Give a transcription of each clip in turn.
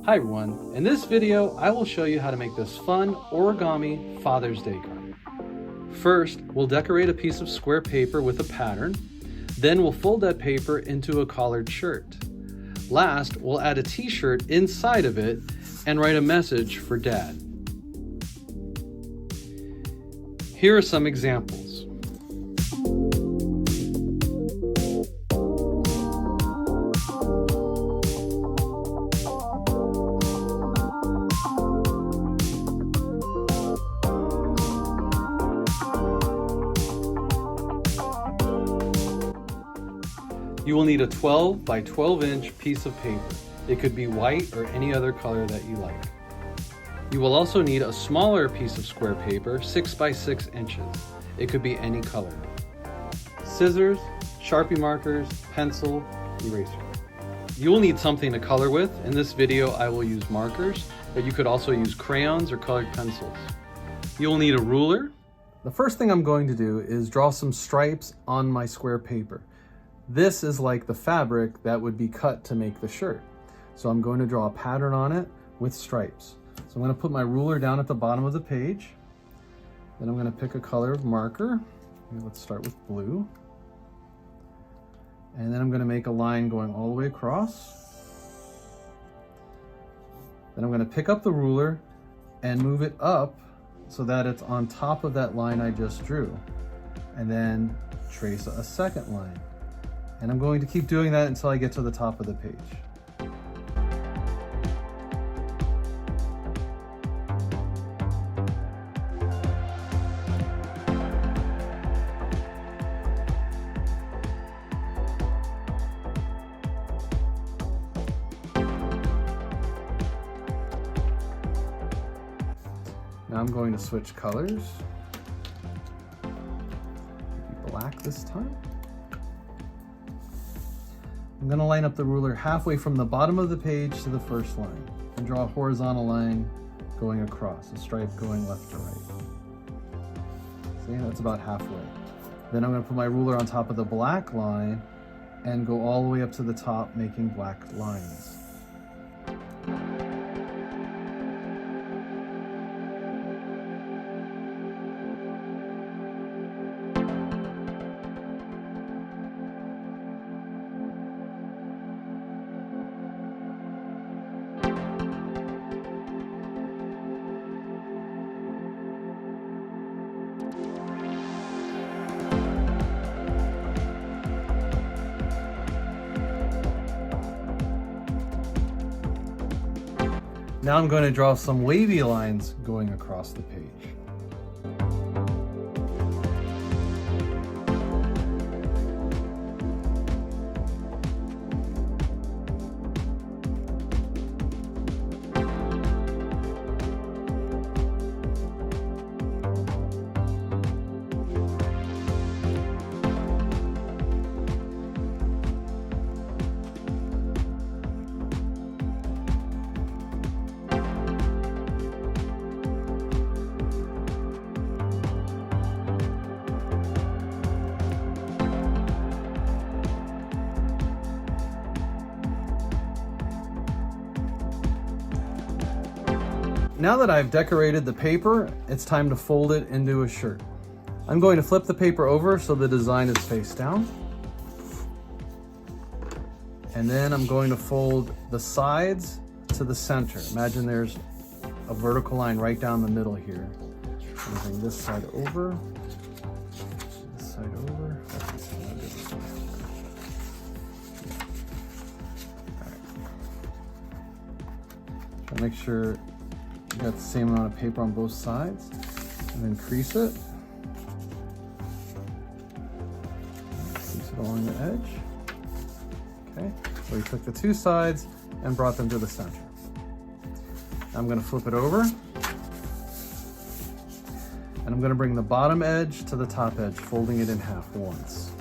Hi everyone, in this video I will show you how to make this fun origami Father's Day card. First, we'll decorate a piece of square paper with a pattern, then we'll fold that paper into a collared shirt. Last, we'll add a t-shirt inside of it and write a message for Dad. Here are some examples. You will need a 12 by 12 inch piece of paper. It could be white or any other color that you like. You will also need a smaller piece of square paper, 6 by 6 inches. It could be any color. Scissors, Sharpie markers, pencil, eraser. You will need something to color with. In this video I will use markers, but you could also use crayons or colored pencils. You will need a ruler. The first thing I'm going to do is draw some stripes on my square paper. This is like the fabric that would be cut to make the shirt. So I'm going to draw a pattern on it with stripes. So I'm going to put my ruler down at the bottom of the page. Then I'm going to pick a color of marker. Let's start with blue. And then I'm going to make a line going all the way across. Then I'm going to pick up the ruler and move it up so that it's on top of that line I just drew. And then trace a second line. And I'm going to keep doing that until I get to the top of the page. Now I'm going to switch colors. Black this time. I'm going to line up the ruler halfway from the bottom of the page to the first line and draw a horizontal line going across, a stripe going left to right. See, that's about halfway. Then I'm going to put my ruler on top of the black line and go all the way up to the top, making black lines. Now I'm going to draw some wavy lines going across the page. Now that I've decorated the paper, it's time to fold it into a shirt. I'm going to flip the paper over so the design is face down. And then I'm going to fold the sides to the center. Imagine there's a vertical line right down the middle here. I'm going to bring this side over, this side over. All right. Make sure you got the same amount of paper on both sides, and then crease it. Crease it along the edge. Okay, so we took the two sides and brought them to the center. Now I'm going to flip it over, and I'm going to bring the bottom edge to the top edge, folding it in half once.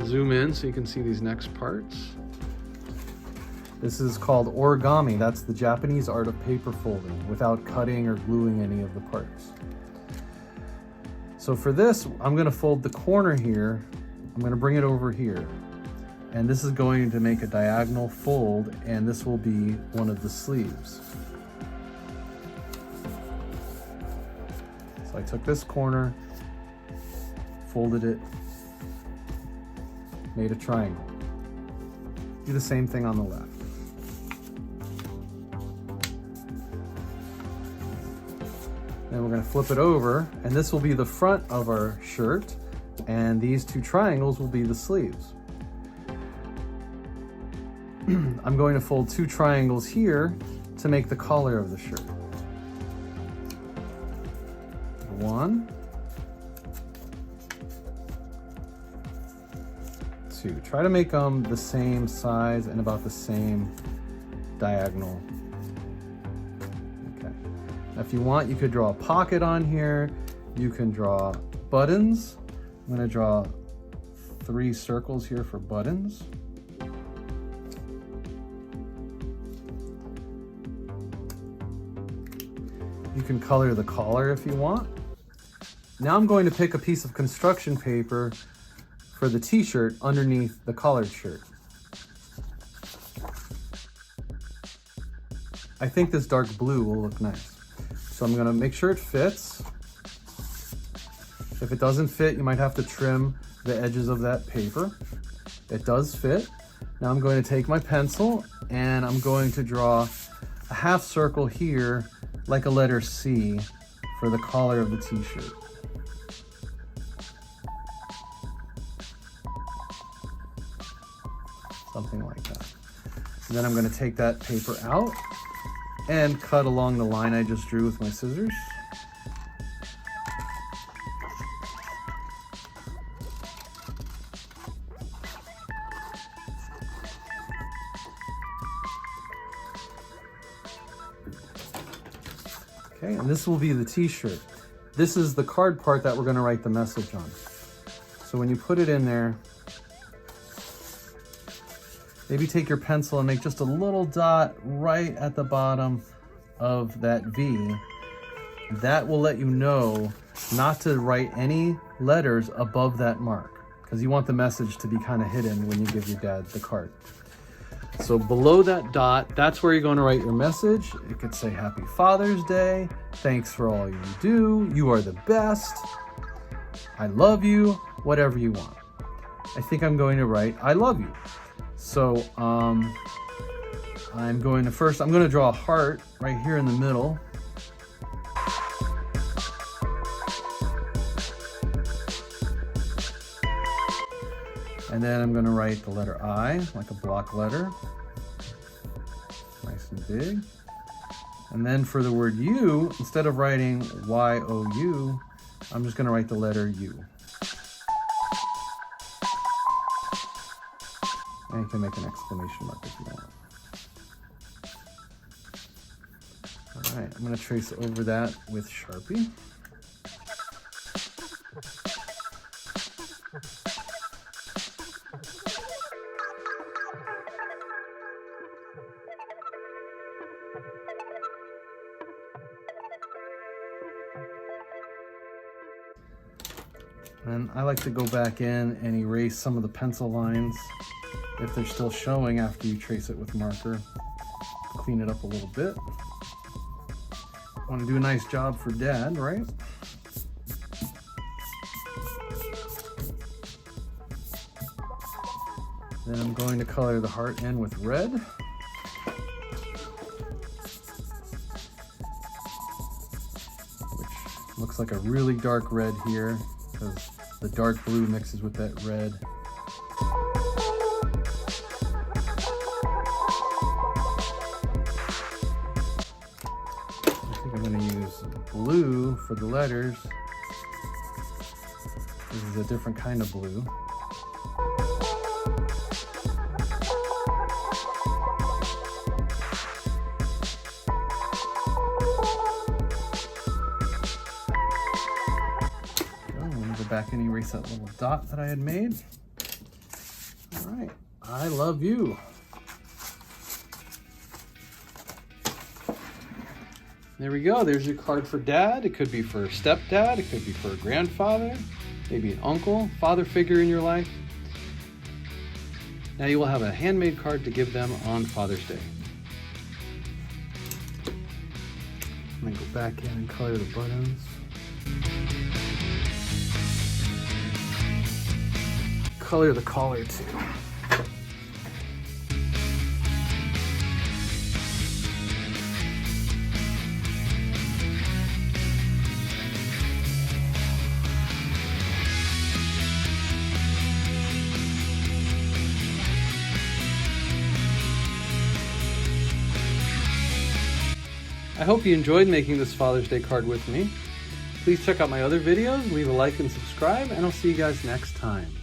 Zoom in so you can see these next parts. This is called origami. That's the Japanese art of paper folding without cutting or gluing any of the parts. So for this, I'm gonna fold the corner here. I'm gonna bring it over here. And this is going to make a diagonal fold, and this will be one of the sleeves. So I took this corner, folded it, made a triangle. Do the same thing on the left. Then we're going to flip it over, and this will be the front of our shirt, and these two triangles will be the sleeves. I'm going to fold two triangles here to make the collar of the shirt. One, two. Try to make them the same size and about the same diagonal. Okay. Now if you want, you could draw a pocket on here. You can draw buttons. I'm going to draw 3 circles here for buttons. You can color the collar if you want. Now I'm going to pick a piece of construction paper for the t-shirt underneath the collared shirt. I think this dark blue will look nice. So I'm gonna make sure it fits. If it doesn't fit, you might have to trim the edges of that paper. It does fit. Now I'm going to take my pencil and I'm going to draw a half circle here like a letter C for the collar of the t-shirt. Something like that. And then I'm going to take that paper out and cut along the line I just drew with my scissors. Okay, and this will be the t-shirt. This is the card part that we're going to write the message on. So when you put it in there, maybe take your pencil and make just a little dot right at the bottom of that V. That will let you know not to write any letters above that mark, because you want the message to be kind of hidden when you give your dad the card. So below that dot, that's where you're going to write your message. It could say Happy Father's Day, thanks for all you do, you are the best, I love you, whatever you want. I think I'm going to write I love you. So I'm going to draw a heart right here in the middle. And then I'm going to write the letter I, like a block letter. Nice and big. And then for the word you, instead of writing Y-O-U, I'm just going to write the letter U. And you can make an exclamation mark if you want. All right, I'm going to trace over that with Sharpie. And I like to go back in and erase some of the pencil lines if they're still showing after you trace it with marker. Clean it up a little bit. Want to do a nice job for Dad, right? Then I'm going to color the heart in with red. Which looks like a really dark red here, because the dark blue mixes with that red. I think I'm going to use blue for the letters. This is a different kind of blue. Back and erase that little dot that I had made. All right, I love you. There we go. There's your card for dad. It could be for stepdad. It could be for a grandfather, maybe an uncle, father figure in your life. Now you will have a handmade card to give them on Father's Day. I'm gonna go back in and color the buttons. Color the collar too. I hope you enjoyed making this Father's Day card with me. Please check out my other videos, leave a like and subscribe, and I'll see you guys next time.